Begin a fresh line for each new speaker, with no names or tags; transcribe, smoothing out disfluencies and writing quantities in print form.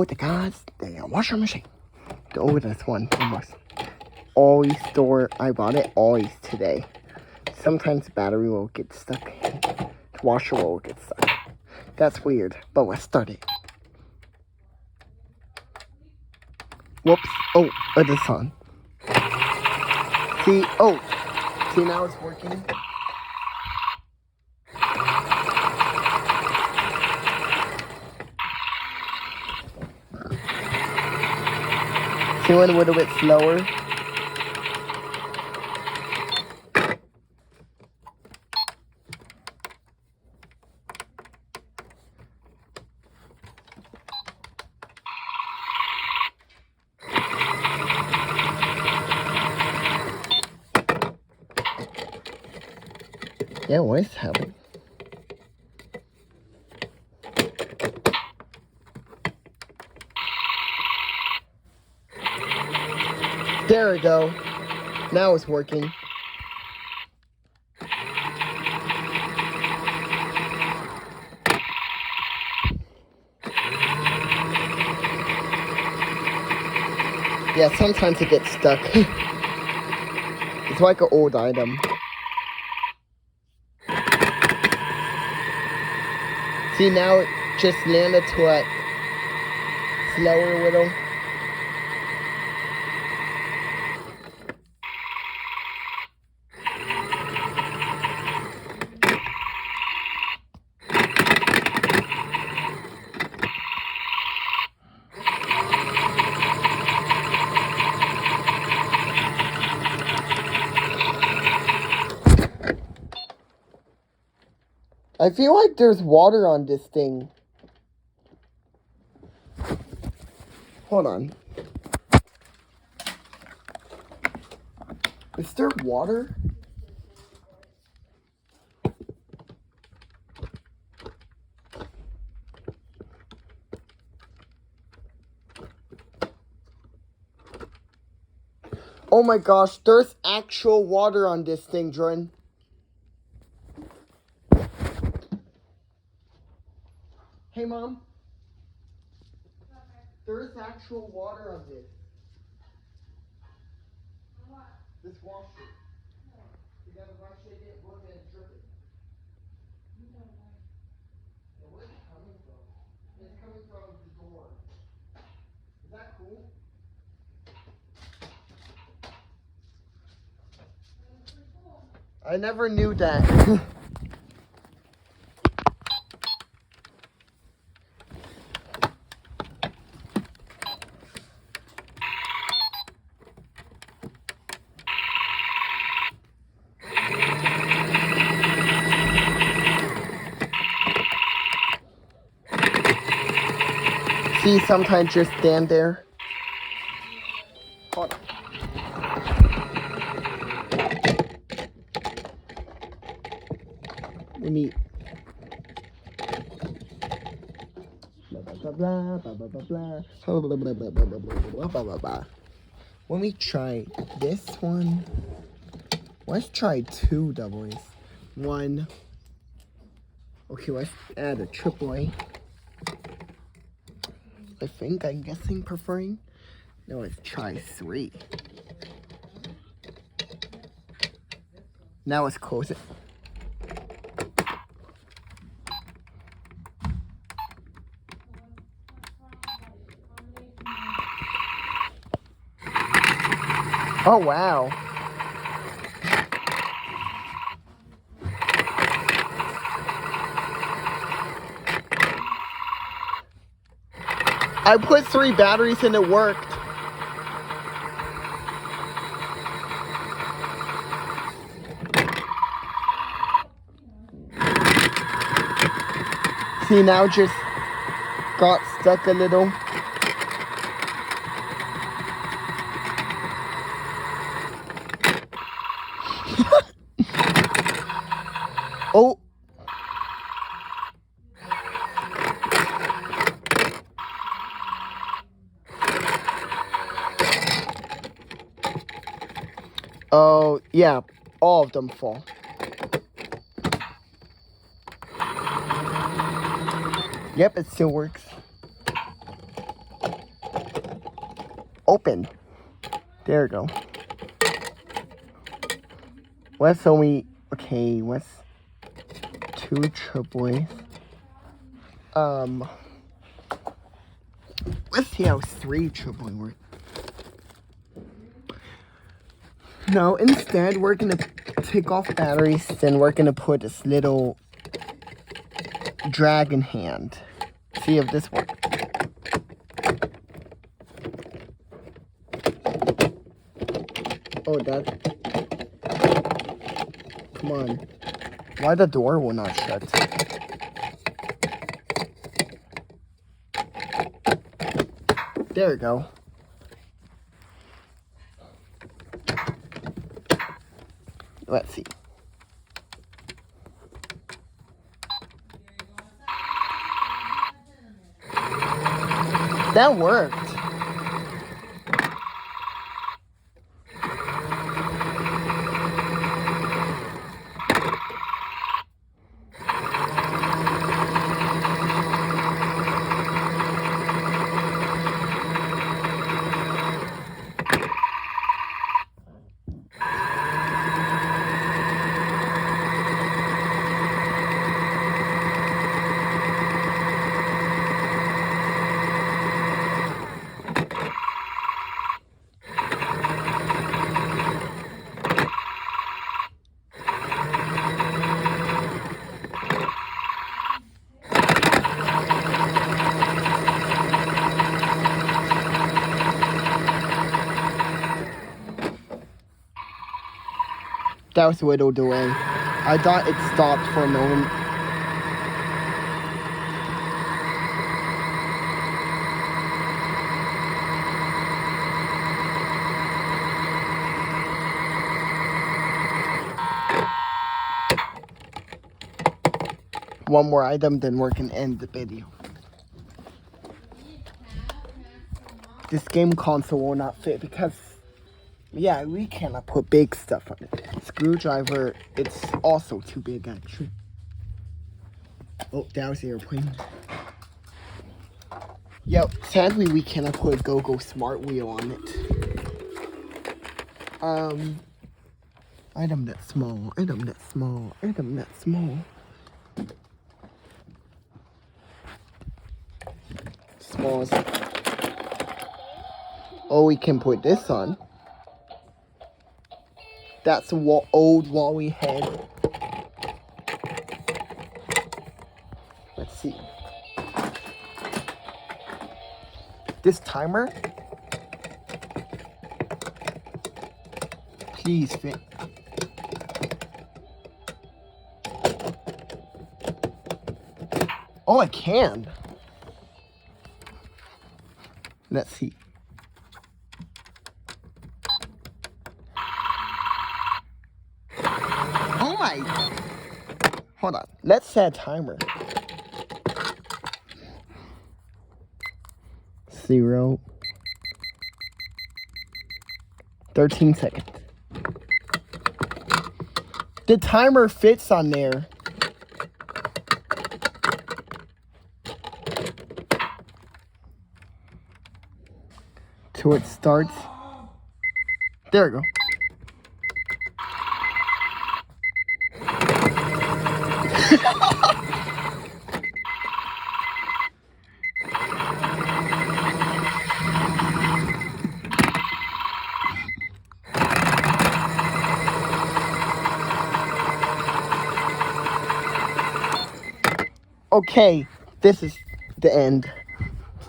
Oh, the guys, the washing machine. Oh, this one almost. Always store. I bought it always today. Sometimes the battery will get stuck. The washer will get stuck. That's weird, but let's start it. Whoops. Oh, this on. See, see now it's working. See, went a little bit slower. Yeah, what is happening? There we go. Now it's working. Yeah, sometimes it gets stuck. It's like an old item. See, now it just landed to a slower little. I feel like there's water on this thing. Hold on. Is there water? Oh my gosh, there's actual water on this thing, Jordan. Hey, Mom. There is actual water on this. What? This washer. You gotta rush it in, work and drip it. And where's it coming from? It's coming from the door. Is that cool? I never knew that. See, sometimes just stand there. Hold on. Let me. Blah blah blah blah blah blah blah blah blah blah blah blah blah blah blah blah. Let me try this one. Let's try 2 doubles. 1. Okay, let's add a triple A. I'm guessing preferring. Now let's try 3. Now let's close it. Oh, wow. I put 3 batteries and it worked. See, now just got stuck a little. Oh. Oh, yeah, all of them fall. Yep, it still works. open. There we go. What's only okay? What's 2 triples? Let's see how 3 triples work. No, instead we're gonna take off batteries. Then we're gonna put this little dragon hand. See if this works. Oh, that. Come on. Why the door will not shut? There we go. Let's see. That worked. That was a little delay. I thought it stopped for a moment. One more item, then we're gonna end the video. This game console will not fit because, yeah, we cannot put big stuff on it. Screwdriver, it's also too big actually. Oh, that was the airplane. Yep, sadly we cannot put a Go-Go Smart Wheel on it. Item that's small, item that's small, item that's small. Small as... Oh, we can put this on. That's the old wall we had. Let's see. This timer. Please fit. Oh, I can. Let's see. Oh my. Hold on. Let's set a timer. 0. 13 seconds. The timer fits on there. Till it starts. There we go. Okay, this is the end.